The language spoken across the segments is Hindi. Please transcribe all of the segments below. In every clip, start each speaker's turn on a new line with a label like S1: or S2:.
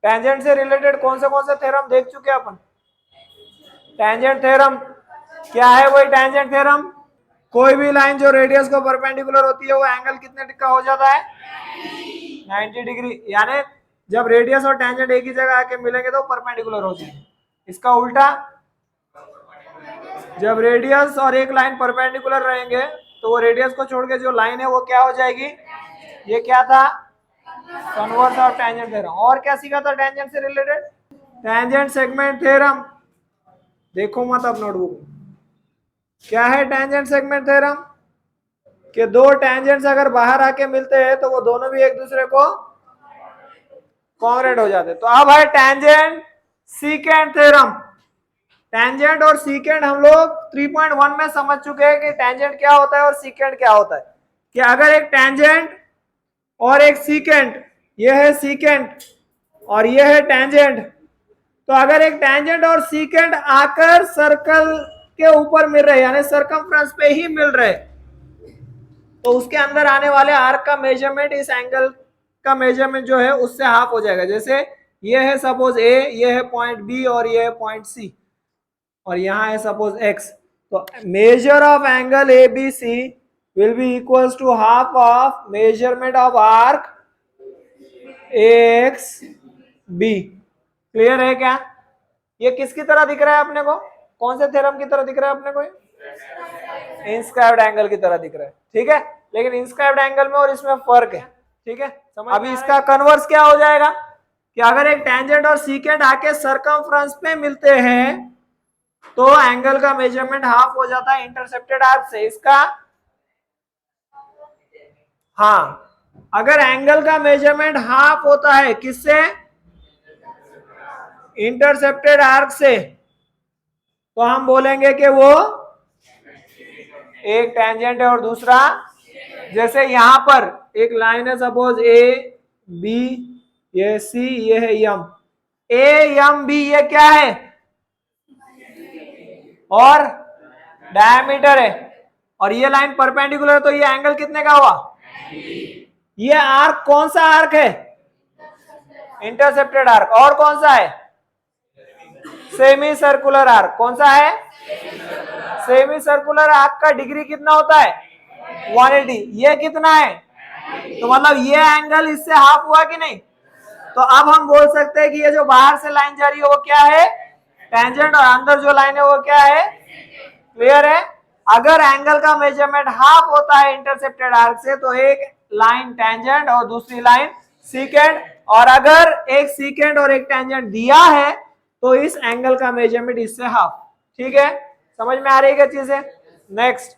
S1: टेंजेंट से रिलेटेड कौन से थ्योरम देख चुके अपन? टेंजेंट थ्योरम क्या है? वही टेंजेंट थ्योरम, कोई भी लाइन जो रेडियस को परपेंडिकुलर होती है वो एंगल कितने का हो जाता है? 90 डिग्री। यानी जब रेडियस और टेंजेंट एक ही जगह आके मिलेंगे तो परपेंडिकुलर हो जाएंगे। इसका उल्टा, जब रेडियस और एक लाइन परपेंडिकुलर रहेंगे तो वो रेडियस को छोड़ के जो लाइन है वो क्या हो जाएगी? ये क्या था? Converse of tangent theorem. और क्या सीखा था टेंजेंट से रिलेटेड? Tangent segment theorem. देखो मत अब नोटबुक, क्या है टेंजेंट सेगमेंट थ्योरम? कि दो टेंजेंट्स अगर बाहर आके मिलते हैं तो वो दोनों भी एक दूसरे को कॉन्ग्रुएंट हो जाते हैं। तो अब है टेंजेंट सीकेंट थ्योरम। टेंजेंट और सीकेंट हम लोग 3.1 में समझ चुके हैं कि टेंजेंट क्या होता है और सीकेंट क्या होता है। कि अगर एक टेंजेंट और एक सीकेंट, ये है सीकेंट और ये है टेंजेंट, तो अगर एक टेंजेंट और सीकेंट आकर सर्कल के ऊपर मिल रहे यानी सर्कमफ्रेंस पे ही मिल रहे, तो उसके अंदर आने वाले आर्क का मेजरमेंट इस एंगल का मेजरमेंट जो है उससे हाफ हो जाएगा। जैसे ये है सपोज ए, ये है पॉइंट बी और ये है पॉइंट सी, और यहाँ है सपोज एक्स, तो measure of angle A B C will be equals to half of measurement of arc A X B. Clear है क्या? ये किसकी तरह दिख रहा है अपने को? कौन से थ्योरम की तरह दिख रहा है अपने को? इंस्क्राइब्ड एंगल की तरह दिख रहा है, ठीक है। लेकिन इंस्क्राइब्ड एंगल में और इसमें फर्क है, ठीक है। अभी इसका कन्वर्स क्या हो जाएगा कि अगर एक टेंजेंट और सीकेंट आके सर्कमफ्रेंस पे मिलते हैं तो एंगल का मेजरमेंट हाफ हो जाता है इंटरसेप्टेड आर्क से। इसका, हाँ, अगर एंगल का मेजरमेंट हाफ होता है किससे? इंटरसेप्टेड आर्क से, तो हम बोलेंगे कि वो एक टेंजेंट है और दूसरा, जैसे यहां पर एक लाइन है सपोज ए बी, ये सी, ये है यम, ए यम बी, ये क्या है? और डायमीटर है, और ये लाइन परपेंडिकुलर है, तो ये एंगल कितने का हुआ? ये आर्क कौन सा आर्क है? Intercepted arc. और कौन सा है? Semi circular arc. कौन सा है? सेमी सर्कुलर आर्क का डिग्री कितना होता है? 180। ये कितना है? तो मतलब ये एंगल इससे हाफ हुआ कि नहीं? तो अब हम बोल सकते हैं कि ये जो बाहर से लाइन जा रही है वो क्या है? टेंजेंट, और अंदर जो लाइन है वो क्या है? क्लियर है? अगर एंगल का मेजरमेंट हाफ होता है इंटरसेप्टेड आर्क से तो एक लाइन टेंजेंट और दूसरी लाइन सीकेंट, और अगर एक सीकेंट और एक टेंजेंट दिया है तो इस एंगल का मेजरमेंट इससे हाफ। ठीक है, समझ में आ रही है क्या चीजें? Next,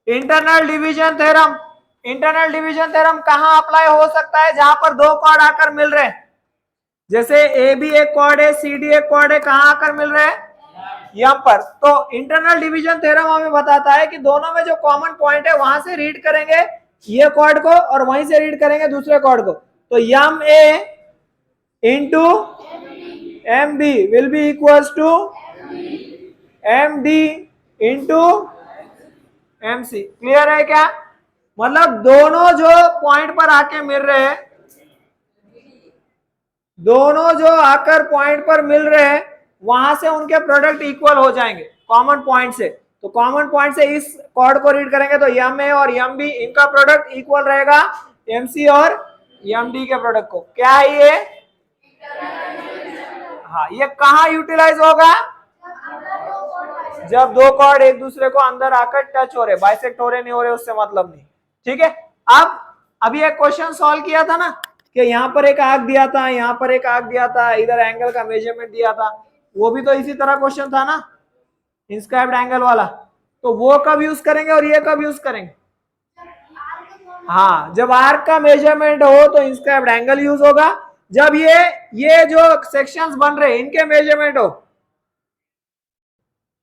S1: internal division theorem. Internal division theorem कहां अप्लाई हो सकता है? जहां पर दो कॉर्ड आकर मिल रहे हैं, जैसे ए बी एक कॉर्ड है, सी डी एक कॉर्ड है, कहां आकर मिल रहे हैं? यहां पर। तो इंटरनल डिवीजन थ्योरम हमें बताता है कि दोनों में जो कॉमन पॉइंट है वहां से रीड करेंगे ये कॉर्ड को और वहीं से रीड करेंगे दूसरे कॉर्ड को, तो M A into M B will be equals to M D into M C. Clear है क्या? मतलब दोनों जो पॉइंट पर आके मिल रहे हैं, दोनों जो आकर पॉइंट पर मिल रहे हैं वहां से उनके प्रोडक्ट इक्वल हो जाएंगे कॉमन पॉइंट से। तो कॉमन पॉइंट से इस कॉर्ड को रीड करेंगे तो यम ए और यम बी इनका प्रोडक्ट इक्वल रहेगा एम सी और यम डी के प्रोडक्ट को। क्या है ये? हाँ, ये कहाँ यूटिलाइज होगा? जब दो कॉर्ड एक दूसरे को अंदर आकर टच हो रहे, बाइसेक्ट हो रहे नहीं हो रहे उससे मतलब नहीं। ठीक है, अब अभी एक क्वेश्चन सॉल्व किया था ना कि यहाँ पर एक आर्क दिया था, यहाँ पर एक आर्क दिया था, इधर एंगल का मेजरमेंट दिया था, वो भी तो इसी तरह क्वेश्चन था ना, इंस्क्राइब्ड एंगल वाला। तो वो कब यूज करेंगे और ये कब यूज करेंगे? हाँ, जब आर्क का मेजरमेंट हो तो इंस्क्राइब्ड एंगल यूज होगा, जब ये जो सेक्शंस बन रहे इनके मेजरमेंट हो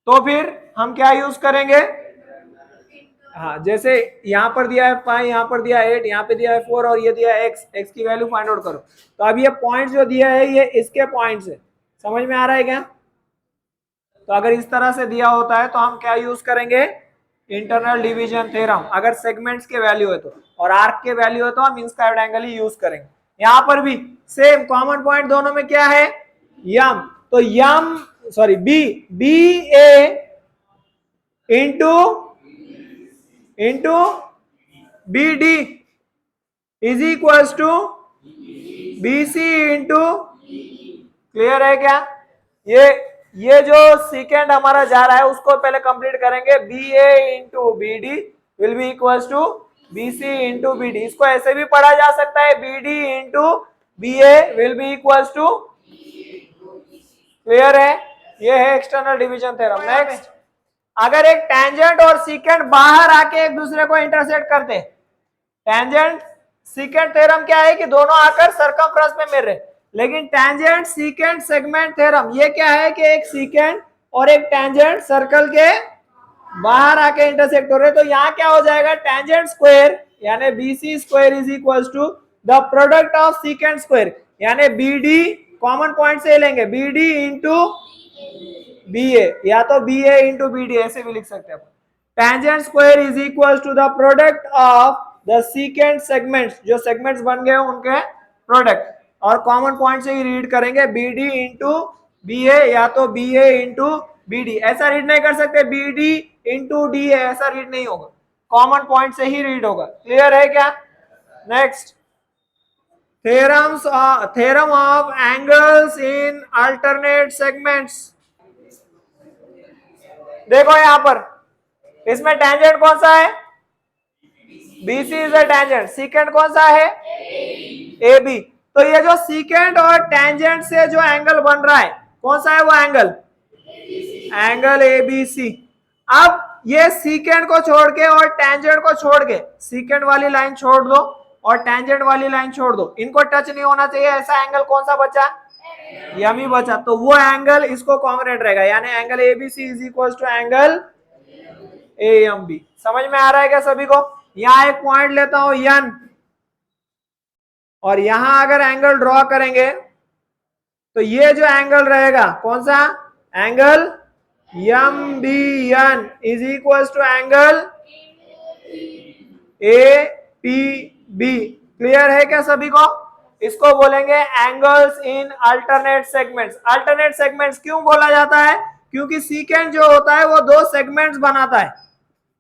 S1: तो फिर हम क्या यूज करेंगे? हाँ, जैसे यहाँ पर दिया है 5, यहाँ पर दिया है 8, यहाँ पे दिया है 4 और ये दिया है x की वैल्यू फाइंड आउट करो। तो अब ये पॉइंट जो दिया है ये इसके पॉइंट्स है, समझ में आ रहा है क्या? तो अगर इस तरह से दिया होता है तो हम क्या यूज करेंगे? Internal division theorem. अगर सेगमेंट्स के वैल्यू है तो, और आर्क के वैल्यू है तो हम इंस्क्राइब्ड एंगल ही यूज करेंगे। यहां पर भी सेम कॉमन पॉइंट दोनों में क्या है, यम, तो M sorry B, B A into B D is equals to B C into, clear है क्या? ये जो सीकेंड हमारा जा रहा है उसको पहले कंप्लीट करेंगे, B A into B D will be equals to B C into B D. इसको ऐसे भी पढ़ा जा सकता है, B D into B A will be equals to, clear है? ये है एक्सटर्नल डिवीजन थ्योरम। नेक्स्ट, अगर एक टेंजेंट और सीकेंट बाहर आके एक दूसरे को इंटरसेक्ट करते, टेंजेंट सीकेंट थ्योरम क्या है कि दोनों आकर सर्कमफ्रेंस में मिल रहे, लेकिन टेंजेंट सीकेंट सेगमेंट थ्योरम ये क्या है कि एक सीकेंट और एक टेंजेंट सर्कल के बाहर आके इंटरसेक्ट हो रहे, तो यहां क्या हो जाएगा, टेंजेंट स्क्वायर यानी BC square is equals to the product of secant square, यानी BD कॉमन पॉइंट से लेंगे, BD इंटू BA, या तो BA इंटू BD ऐसे भी लिख सकते हैं। Tangent square is equals to the product of the secant segments, जो सेगमेंट्स बन गए उनके प्रोडक्ट, और कॉमन पॉइंट से ही रीड करेंगे BD इंटू BA या तो BA इंटू BD, ऐसा रीड नहीं कर सकते BD इंटू DA, ऐसा रीड नहीं होगा, कॉमन पॉइंट से ही रीड होगा। क्लियर है क्या? Next, theorem of angles in alternate segments. देखो यहां पर इसमें टेंजेंट कौन सा है, BC is a tangent, secant कौन सा है, AB, तो ये जो सीकेंट और टेंजेंट से जो एंगल बन रहा है कौन सा है वो एंगल, एंगल ABC। अब ये सीकेंट को छोड़ के और टेंजेंट को छोड़ के, सीकेंट वाली लाइन छोड़ दो और टेंजेंट वाली लाइन छोड़ दो, इनको टच नहीं होना चाहिए, ऐसा एंगल कौन सा बचा, यमी बचा, तो वो एंगल इसको कॉन्ग्रुएंट रहेगा, यानी angle ABC is equal to angle AMB। समझ में आ रहा है क्या सभी को? यहां एक पॉइंट लेता हूं N, और यहां अगर एंगल ड्रॉ करेंगे तो ये जो एंगल रहेगा कौन सा, angle MBN is equal to angle APB। Clear है क्या सभी को? इसको बोलेंगे angles in alternate segments. Alternate segments क्यों बोला जाता है, क्योंकि सीकेंट जो होता है वो दो सेगमेंट्स बनाता है,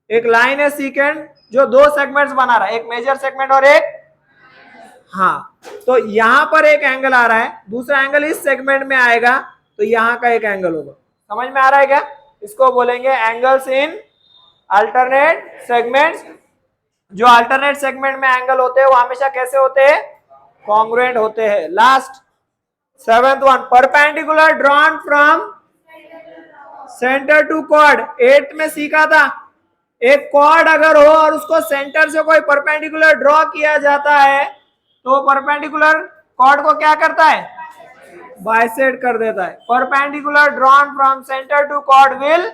S1: एक लाइन है सीकेंट जो दो सेगमेंट्स बना रहा है, एक मेजर सेगमेंट और एक, हाँ, तो यहां पर एक एंगल आ रहा है, दूसरा एंगल इस सेगमेंट में आएगा, तो यहां का एक एंगल होगा। समझ में आ रहा है क्या? इसको बोलेंगे एंगल्स इन अल्टरनेट सेगमेंट्स। जो अल्टरनेट सेगमेंट में एंगल होते हैं वो हमेशा कैसे होते हैं, कॉन्ग्रुएंट होते हैं। Last 7th one, perpendicular drawn from centre to chord. 8th में सीखा था, एक कॉर्ड अगर हो और उसको सेंटर से कोई परपेंडिकुलर ड्रॉ किया जाता है तो परपेंडिकुलर कॉर्ड को क्या करता है, बाइसेक्ट कर देता है। Perpendicular drawn from centre to chord will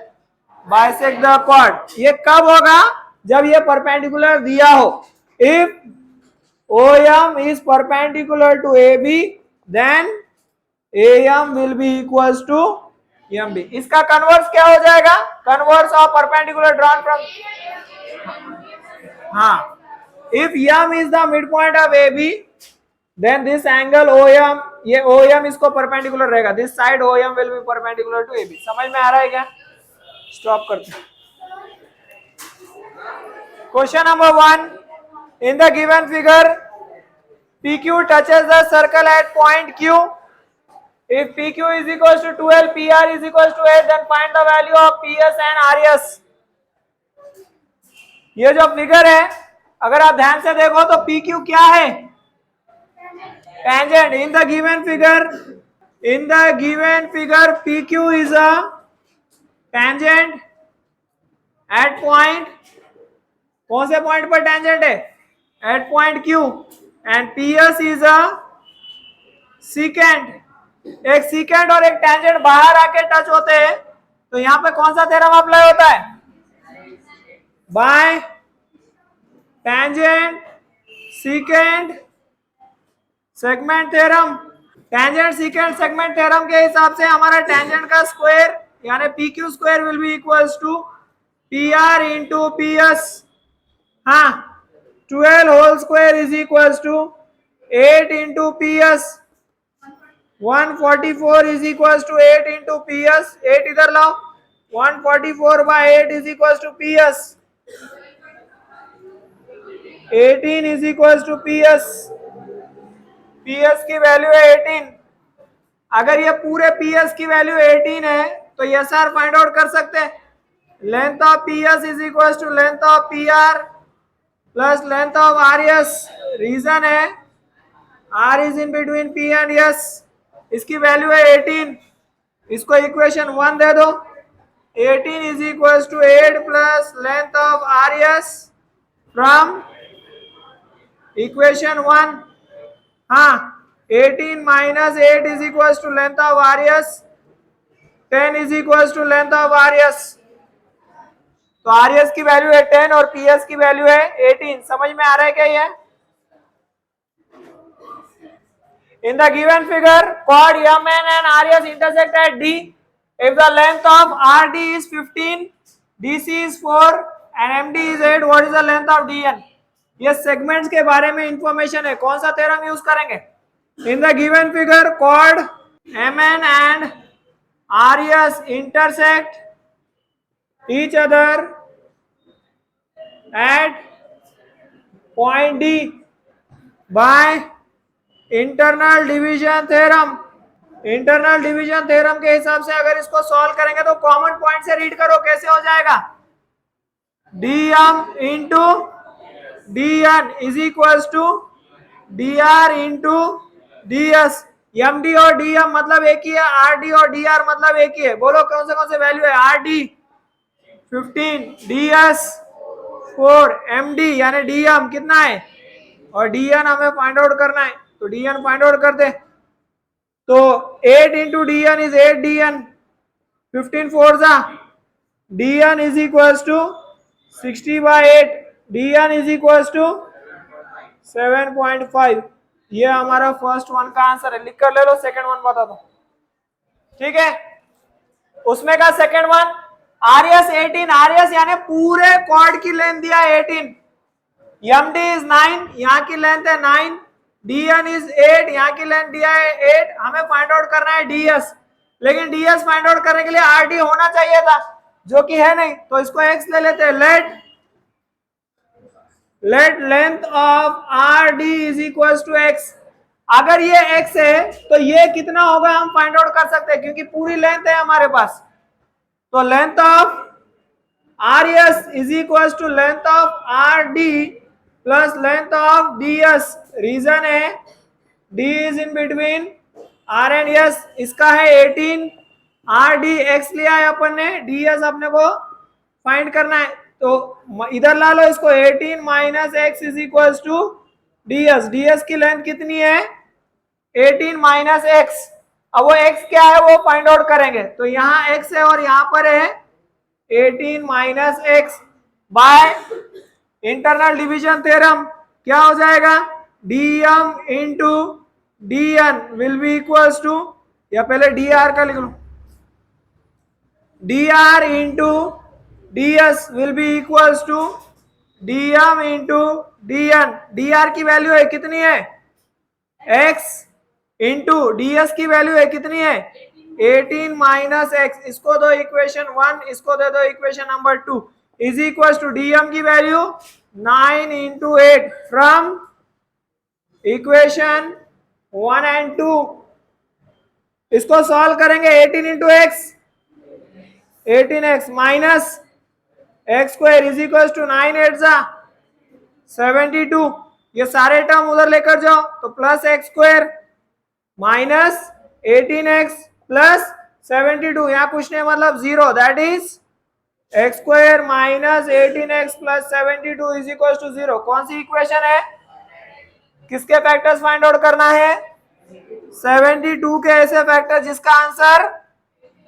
S1: bisect the chord. ये कब होगा, जब ये परपेंडिकुलर दिया हो। If OM is perpendicular to AB then AM will be equals to MB। इसका कन्वर्स क्या हो जाएगा, converse of perpendicular drawn from, हाँ, if M is the midpoint of AB then this angle OM, ये OM इसको परपेंडिकुलर रहेगा, this side OM will be perpendicular to AB। समझ में आ रहा है क्या? स्टॉप करते हैं। Question number 1, in the given figure PQ touches the circle at point Q. If PQ is equals to 12, PR is equals to 8, then find the value of PS and RS। ये जो फिगर है अगर आप ध्यान से देखो तो PQ क्या है, tangent. In the given figure PQ is a tangent at point, कौन से पॉइंट पर टेंजेंट है, at point Q, and PS is a secant। एक सीकेंट और एक टेंजेंट बाहर आके टच होते हैं तो यहां पे कौन सा थ्योरम अप्लाई होता है, by tangent secant segment theorem. Tangent secant segment theorem के हिसाब से हमारा टेंजेंट का स्क्वायर यानी PQ square will be equals to PR into PS। हाँ, 12 whole square is equals to 8 into PS 144 is equals to 8 into PS 8 इधर लाओ 144 by 8 is equals to PS 18 is equals to PS की वैल्यू है 18। अगर ये पूरे PS की वैल्यू 18 है तो SR फाइंड आउट कर सकते हैं। Length of PS is equal to length of PR plus length of RS। Reason है R is in between P and S। इसकी वैल्यू है 18। इसको इक्वेशन 1 दे दो। 18 is equal to 8 plus length of RS from equation 1। हाँ 18 minus 8 is equal to length of RS 10 is equal to length of RS। तो RS की वैल्यू है 10 और PS की वैल्यू है 18। समझ में आ रहा है क्या ये? In the given figure, chord MN and RS intersect at D. If the length of RD is 15, DC is 4 and MD is 8, what is the length of DN? ये सेगमेंट्स के बारे में इंफॉर्मेशन है। कौन सा थ्योरम यूज करेंगे? In the given figure, chord MN and RS intersect each other at point D by internal division theorem. Internal division theorem के हिसाब से अगर इसको सॉल्व करेंगे तो कॉमन पॉइंट से रीड करो कैसे हो जाएगा। dm into dn is equal to dr into ds। md और dm मतलब एक ही है, rd और dr मतलब एक ही है। बोलो कौन से वैल्यू है? rd 15, ds 4, md यानी dm कितना है और dn हमें फाइंड आउट करना है। तो dn फाइंड आउट कर दे। तो 8 इंटू dn इज 8 dn 15 4 जा dn is equal to 60 by 8 dn is equal to 7.5। ये हमारा फर्स्ट वन का आंसर है। लिख कर ले लो। सेकंड वन बता दो। ठीक है, उसमें का सेकंड वन RS 18। RS यानी पूरे कॉर्ड की लेंथ दिया है 18। MD इज 9, यहाँ की लेंथ है 9। DN इज 8, यहाँ की लेंथ दिया है 8। हमें फाइंड आउट करना है DS, लेकिन DS फाइंड आउट करने के लिए RD होना चाहिए था, जो कि है नहीं। तो इसको X ले लेते हैं। Let length of RD is equal to X। अगर ये X है तो ये कितना होगा हम फाइंड आउट कर सकते हैं, क्योंकि पूरी लेंथ है हमारे पास। तो length of RS is equal to length of RD plus length of DS। Reason है D is in between R and S। इसका है 18, RD X लिया है अपन ने, DS अपने को फाइंड करना है। तो इधर ला लो इसको। 18 minus X is equal to DS। DS की लेंथ कितनी है? 18 माइनस X। अब वो X क्या है वो फाइंड आउट करेंगे। तो यहाँ X है और यहाँ पर है 18 minus X by internal division theorem. क्या हो जाएगा? dm into dn will be equals to, या पहले dr का लिख लो, dr into ds will be equals to dm into dn। dr की वैल्यू है कितनी है? x इंटू ds की वैल्यू है कितनी है? 18 माइनस x। इसको दो इक्वेशन 1, इसको दे दो equation number 2 is equal to dm की value 9 into 8 from equation 1 and 2। इसको सॉल्व करेंगे। 18 into x 18x minus x square is equal to 9 8 जा 72। ये सारे टर्म उधर लेकर जाओ तो plus x square minus 18x plus 72। यहाँ कुछ नहीं मतलब 0, that is x square minus 18x plus 72 is equal to 0। कौन सी इक्वेशन है? किसके फैक्टर्स फाइंड आउट करना है? 72 के ऐसे फैक्टर जिसका आंसर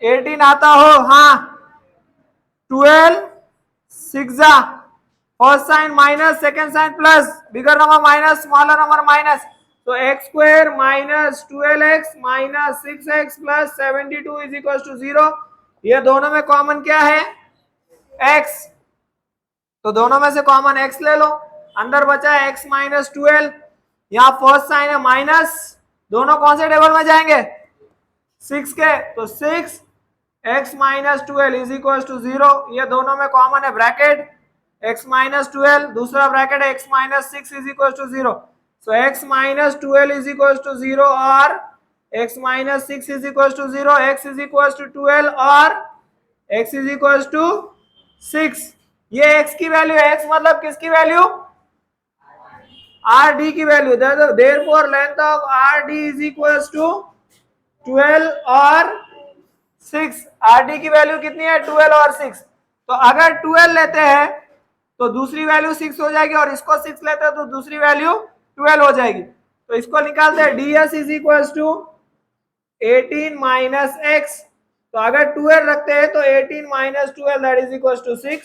S1: 18 आता हो। हाँ 12 6 first sign minus, second sign plus, bigger number minus, smaller number minus. तो x square minus 12x minus 6x plus 72 is equal to 0। ये दोनों में कॉमन क्या है? x। तो दोनों में से कॉमन x ले लो। अंदर बचा है x माइनस 12 यहाँ फर्स्ट साइन है माइनस, दोनों कौन से टेबल में जाएंगे 6 के, तो 6 x minus 12 is equal to 0, ये दोनों में कॉमन है ब्रैकेट, x माइनस 12 दूसरा ब्रैकेट है x minus 6 is equal to 0, so x minus 12 is equal to 0 और x minus 6 is equal to 0, x is equal to 12 और x इज इक्वल टू 6, ये x की वैल्यू है, x मतलब किसकी वैल्यू आर डी की value, therefore length of R D is equal to 12 और 6, आर डी की वैल्यू कितनी है 12 और 6, तो अगर 12 लेते हैं तो दूसरी वैल्यू 6 हो जाएगी और इसको 6 लेते हैं तो दूसरी वैल्यू 12 हो जाएगी, तो इसको निकालते हैं D S is equal to 18 minus x, तो अगर 12 रखते हैं तो 18 minus 12 that is equal to 6,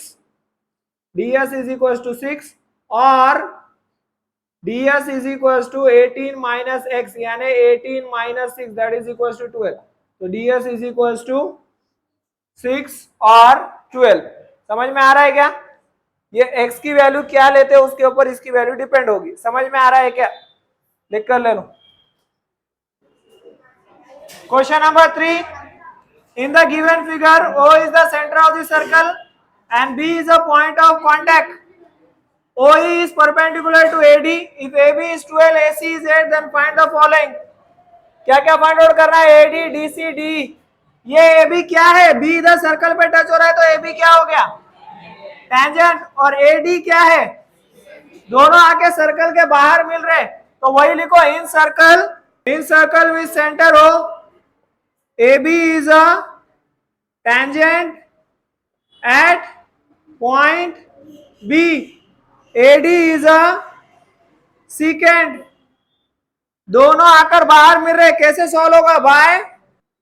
S1: D S is equal to 6 और ds is equals to 18 minus x यानी 18 minus 6 that is equals to 12, तो ds is equals to 6 और 12, समझ में आ रहा है क्या, ये x की वैल्यू क्या लेते हैं उसके ऊपर इसकी वैल्यू डिपेंड होगी, समझ में आ रहा है क्या, लिख कर ले लो। Question number 3, in the given figure O is the center of the circle and B is a point of contact, OE is perpendicular to AD. If AB is 12, AC is 8, then find the following. क्या क्या फाइंड आउट करना है, AD, DC, DE. ये AB क्या है, B इधर सर्कल पे टच हो रहा है तो AB क्या हो गया टेंजेंट, और AD क्या है, दोनों आके सर्कल के बाहर मिल रहे, तो वही लिखो इन सर्कल विद सेंटर हो AB is a tangent at point B. AD is a secant, दोनों आकर बाहर मिल रहे, कैसे सॉल्व होगा,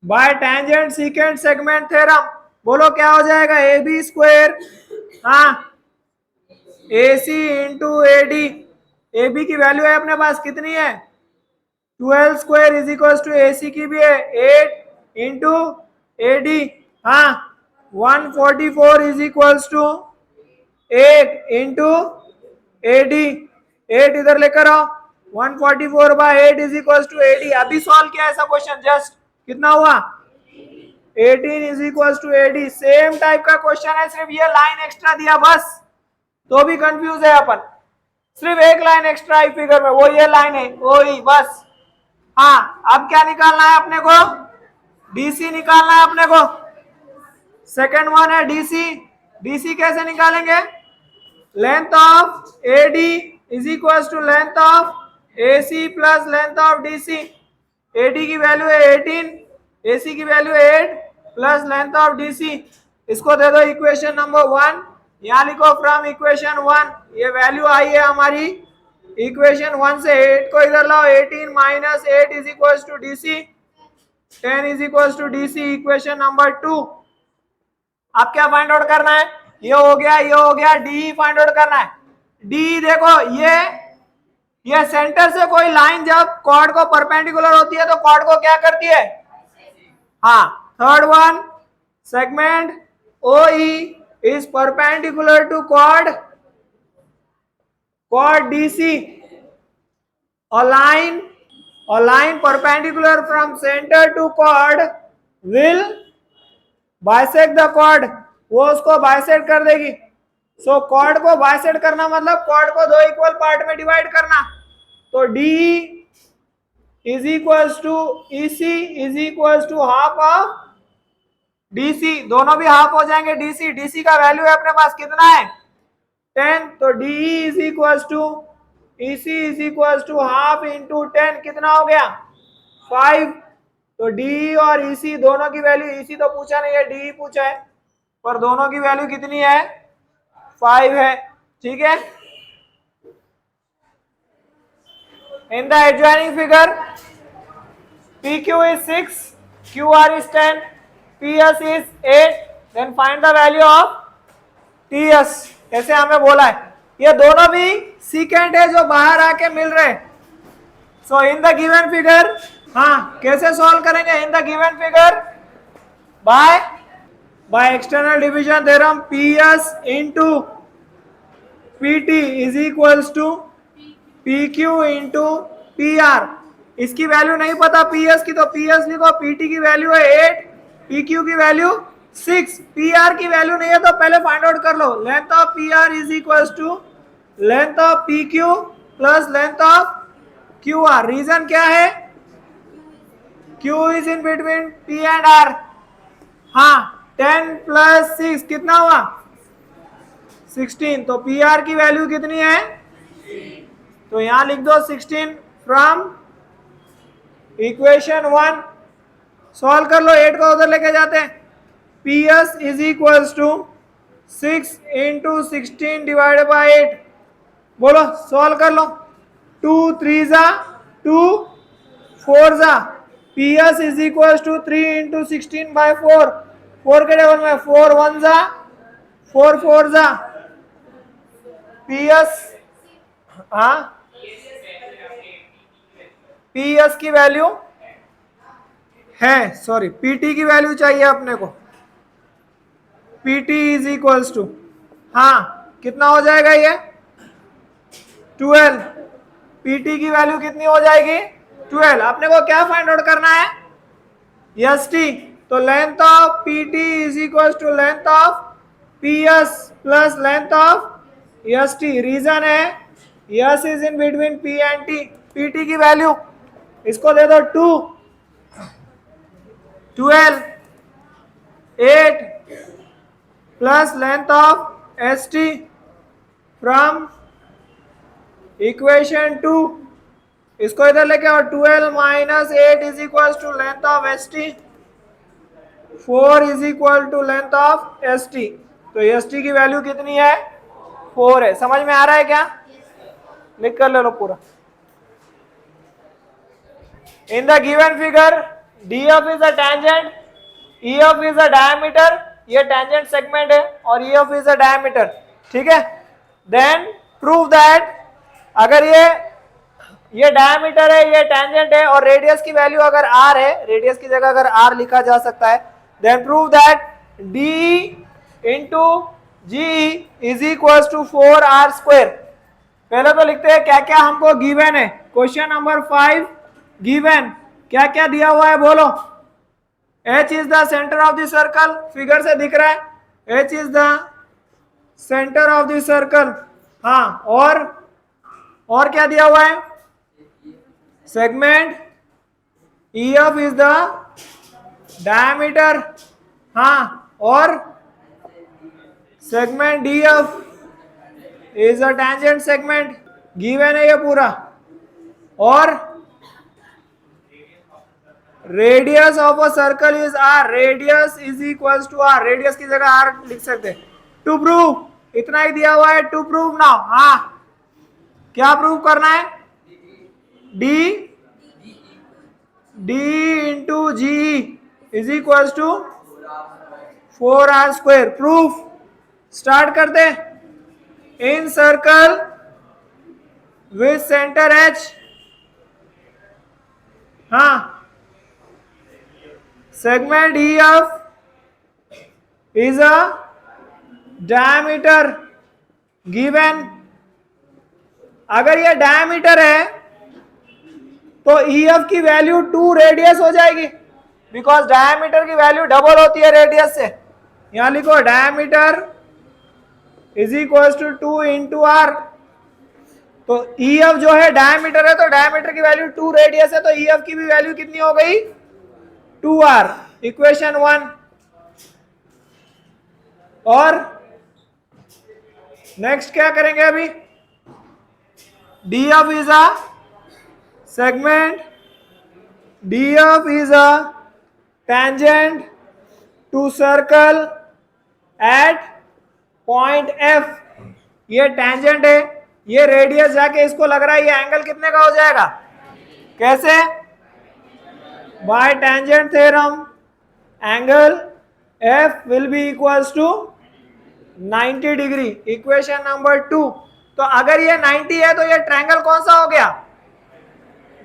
S1: by tangent secant segment theorem, बोलो क्या हो जाएगा AB स्क्वायर, हाँ AC इंटू AD, AB की वैल्यू है अपने पास कितनी है 12 square is equal to AC की भी है 8 इंटू AD, हाँ 144 is equal to 8 into AD, 8 इधर लेकर आओ, 144 by 8 is equal to AD, अभी सॉल्व किया ऐसा क्वेश्चन, जस्ट कितना हुआ 18 is equal to AD, same type का क्वेश्चन है, सिर्फ ये लाइन एक्स्ट्रा दिया बस, तो भी कंफ्यूज है अपन, सिर्फ एक लाइन एक्स्ट्रा है फिगर में, वो ये लाइन है वही बस, हाँ अब क्या निकालना है अपने को, DC निकालना है अपने को, सेकंड वन है DC कैसे निकालेंगे, length of AD is equal to length of AC plus length of DC, AD की वैल्यू है 18, AC की वैल्यू है 8 प्लस लेंथ ऑफ DC, इसको दे दो इक्वेशन नंबर 1, यहाँ लिखो फ्रॉम इक्वेशन 1, ये वैल्यू आई है हमारी इक्वेशन 1 से, 8 को इधर लाओ, 18 minus 8 is equal to DC, 10 is equal to DC, equation number 2, अब क्या फाइंड आउट करना है, ये हो गया डी फाइंड आउट करना है, डी देखो ये सेंटर से कोई लाइन जब कॉर्ड को परपेंडिकुलर होती है तो कॉर्ड को क्या करती है, हाँ third one segment OE is perpendicular to chord DC, a line perpendicular from center to chord will bisect the chord, वो उसको बाइसेक्ट कर देगी, सो कॉर्ड को बाइसेक्ट करना मतलब कॉर्ड को दो इक्वल पार्ट में डिवाइड करना, तो DE is equal to EC is equal to half of DC, दोनों भी हाफ हो जाएंगे, DC का वैल्यू है अपने पास कितना है 10, तो DE is equal to EC is equal to half into 10, कितना हो गया 5, तो DE और EC दोनों की वैल्यू, EC तो पूछा नहीं है DE पूछा है, पर दोनों की वैल्यू कितनी है 5 है, ठीक है। In the adjoining figure PQ is 6, QR is 10, PS is 8, then find the value of TS, ऐसे हमें बोला है, ये दोनों भी सीकेंट है जो बाहर आके मिल रहे, so in the given figure, हाँ कैसे सॉल्व करेंगे, in the given figure by external division theorem, PS into PT is equals to P Q into P R. इसकी वैल्यू नहीं पता पी एस की, तो पी एस लिखो, पी टी की वैल्यू है 8, पी क्यू की वैल्यू 6, पी आर की वैल्यू नहीं है तो पहले फाइंड आउट कर लो। Length of P are is equal to length of P Q plus length of Q R. Reason क्या है? Q is in between P and R. हाँ, 10 प्लस 6 कितना हुआ? 16। तो पी आर की वैल्यू कितनी है? तो यहां लिख दो 16 फ्रॉम इक्वेशन 1। सॉल्व कर लो, 8 को उधर लेके जाते हैं। P S is equal to 6 into 16 divided by 8। बोलो, सॉल्व कर लो। 2 3 जा 2, 4 जा। P S is equal to 3 into 16 by 4। 4 के टेबल में 4 1 जा, 4 4 जा। पी एस, हाँ, पी एस की वैल्यू है, सॉरी पीटी की वैल्यू चाहिए अपने को। पीटी इज इक्वल्स टू, हाँ कितना हो जाएगा ये? 12। पीटी की वैल्यू कितनी हो जाएगी? 12। अपने को क्या फाइंड आउट करना है? S T. तो length of PT is equal to length of P S plus length of S T. Reason है S is in between P and T. PT की वैल्यू इसको दे दो 2, 12, 8 plus length of S T from equation 2। इसको इधर लेके आओ, 12 minus 8 is equal to length of S T, 4 is equal to length of S T. तो एस टी की वैल्यू कितनी है? 4 है। समझ में आ रहा है क्या? लिख कर ले लो पूरा। इन the given figure D F is a tangent, E F is a diameter, ये टेंजेंट सेगमेंट है और E F is a diameter, ठीक है। देन प्रूव दैट, अगर ये डायमीटर है, ये टेंजेंट है और रेडियस की वैल्यू अगर r है, रेडियस की जगह अगर r लिखा जा सकता है, then prove that d into G is equal to 4r square. पहले तो लिखते हैं क्या क्या हमको गिवन है। क्वेश्चन नंबर 5 गिवन क्या क्या दिया हुआ है बोलो। h is the centre of the circle, figure से दिख रहा है h is the centre of the circle. हाँ, और क्या दिया हुआ है? Segment EF is the diameter. हाँ, और segment DF is a tangent segment. Given है ये पूरा। और radius of a circle is R, radius is equals to R, radius की जगह R लिख सकते हैं। टू प्रूव, इतना ही दिया हुआ है। टू प्रूव नाउ, हाँ क्या प्रूव करना है? d into G is equal to 4r square. Proof start करते हैं। In circle with centre h, हाँ, segment EF is a diameter given. अगर ये डायमीटर है तो EF की वैल्यू 2 रेडियस हो जाएगी, बिकॉज डायमीटर की वैल्यू डबल होती है रेडियस से। यहां लिखो diameter is equal to 2 into R. तो EF जो है डायमीटर है, तो डायमीटर की वैल्यू 2 रेडियस है, तो EF की भी वैल्यू कितनी हो गई? 2r। इक्वेशन 1। और नेक्स्ट क्या करेंगे अभी? DF is a segment, DF is a tangent to circle at point F। ये टेंजेंट है, ये रेडियस जाके इसको लग रहा है, ये एंगल कितने का हो जाएगा? कैसे? By tangent theorem angle F will be equals to 90 degree. Equation number 2। तो अगर ये 90 है तो ये ट्रायंगल कौन सा हो गया?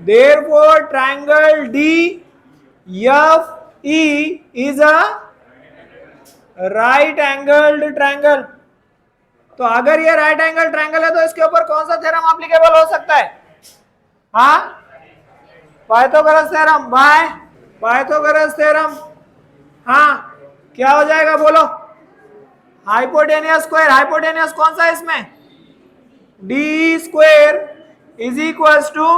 S1: Therefore, triangle DFE is a right angled triangle। तो अगर ये राइट एंगल ट्रायंगल है तो इसके ऊपर कौन सा थ्योरम एप्लीकेबल हो सकता है? हाँ, Pythagoras theorem. By Pythagoras theorem. हाँ, क्या हो जाएगा बोलो? Hypotenuse square. हाइपोटेनियस कौन सा है इसमें? D square is equals to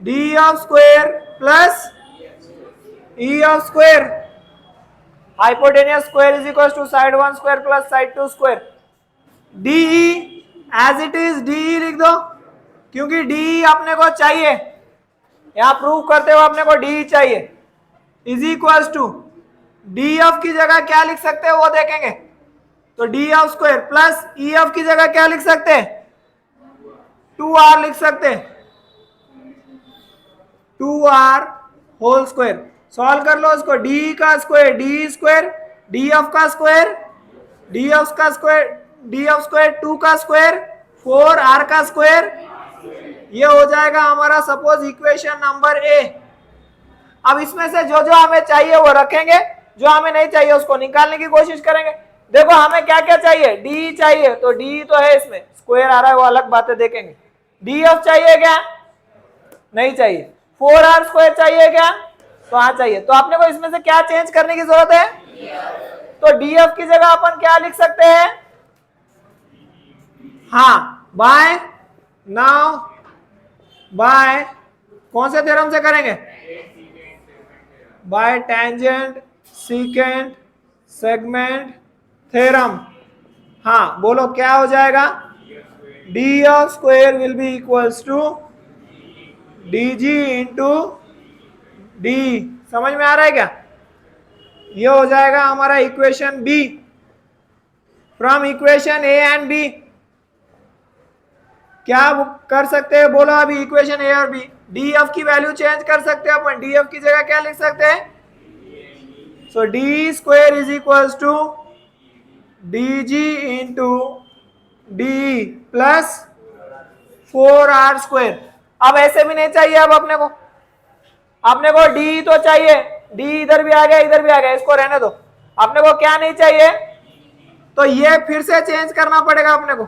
S1: D of square plus E of square. Hypotenuse square is equals to side 1 square plus side 2 square. DE as it is DE लिख दो, क्योंकि डीई अपने को चाहिए, यहां प्रूव करते हुए अपने को डीई चाहिए। Is equals to D of की जगह क्या लिख सकते हैं वो देखेंगे। तो D of square plus E of की जगह क्या लिख सकते हैं? 2r लिख सकते हैं, 2r होल स्क्वायर। सॉल्व कर लो इसको। डी का square D square, D of का स्क्वायर डी ऑफ का स्क्वायर, डी ऑफ स्क्वायर 2 का स्क्वायर 4r का स्क्वायर। ये हो जाएगा हमारा सपोज इक्वेशन नंबर ए। अब इसमें से जो जो हमें चाहिए वो रखेंगे, जो हमें नहीं चाहिए उसको निकालने की कोशिश करेंगे। देखो हमें क्या क्या चाहिए? डी चाहिए, तो डी तो है इसमें, स्क्वायर आ रहा है वो अलग बातें देखेंगे। डी ऑफ चाहिए क्या? नहीं चाहिए। 4r स्क्वायर चाहिए क्या? तो हाँ चाहिए। तो आपने को इसमें से क्या चेंज करने की जरूरत है? तो डी ऑफ की जगह अपन क्या लिख सकते हैं? हाँ, बाय नाउ बाय कौन से थ्योरम से करेंगे? By tangent secant segment theorem. हाँ बोलो क्या हो जाएगा? D of square will be equals to D G into D. समझ में आ रहा है क्या? ये हो जाएगा हमारा equation B. From equation A and B क्या कर सकते हैं बोलो? अभी इक्वेशन ए और बी, डी एफ की वैल्यू चेंज कर सकते हैं अपन। डी एफ की जगह क्या लिख सकते हैं? So D square is equals to D G into D plus 4r square. अब ऐसे भी नहीं चाहिए, अब अपने को डी तो चाहिए, डी इधर भी आ गया इधर भी आ गया, इसको रहने दो। अपने को क्या नहीं चाहिए? तो ये फिर से चेंज करना पड़ेगा अपने को।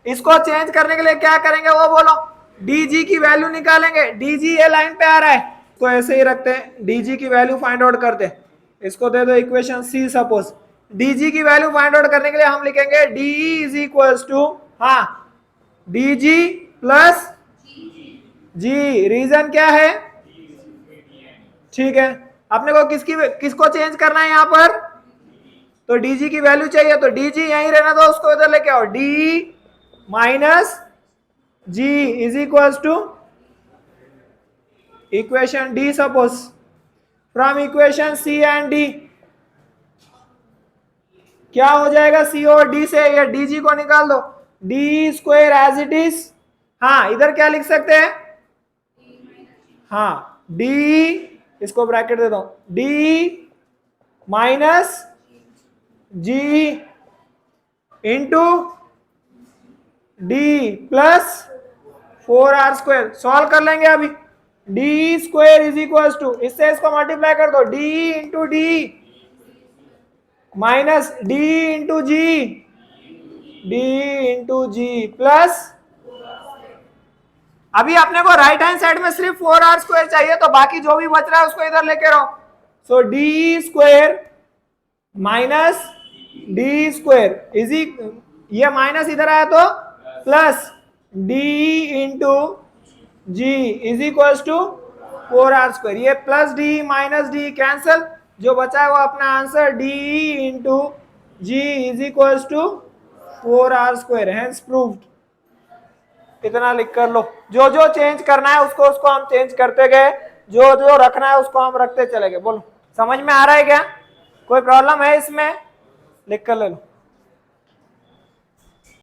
S1: इसको चेंज करने के लिए क्या करेंगे वो बोलो? dg की वैल्यू निकालेंगे। dg ये लाइन पे आ रहा है, तो ऐसे ही रखते हैं, dg की वैल्यू फाइंड आउट करते हैं। इसको दे दो इक्वेशन सी। सपोज dg की वैल्यू फाइंड आउट करने के लिए हम लिखेंगे de इज इक्वल्स टू हाँ dg प्लस g। रीजन क्या है? ठीक है, अपने को किसको चेंज करना है यहाँ पर? तो dg की वैल्यू चाहिए, तो dg यहीं रहना दो, उसको इधर लेके आओ। d minus g is equals to equation D. Suppose from equation C and D क्या हो जाएगा? सी और डी से या dg को निकाल दो। D square as it is. हाँ इधर क्या लिख सकते हैं? हाँ डी, इसको ब्रैकेट दे दो, D minus G into D plus 4r square. Solve कर लेंगे अभी। D square is equal to, इससे इसको मल्टीप्लाई कर दो, D into D minus D into G plus, अभी अपने को राइट हैंड साइड में सिर्फ 4r स्क्वायर चाहिए, तो बाकी जो भी बच रहा है उसको इधर लेके रहो। So D square minus D square is, ये माइनस इधर आया तो plus D into G is equal to 4r square. ये plus D minus D cancel, जो बचा है वो अपना answer D into G is equal to 4r square. Hence proved. इतना लिख कर लो, जो जो चेंज करना है उसको हम चेंज करते गए, जो जो रखना है उसको हम रखते चले गए। बोलो समझ में आ रहा है क्या? कोई प्रॉब्लम है इसमें? लिख कर ले लो।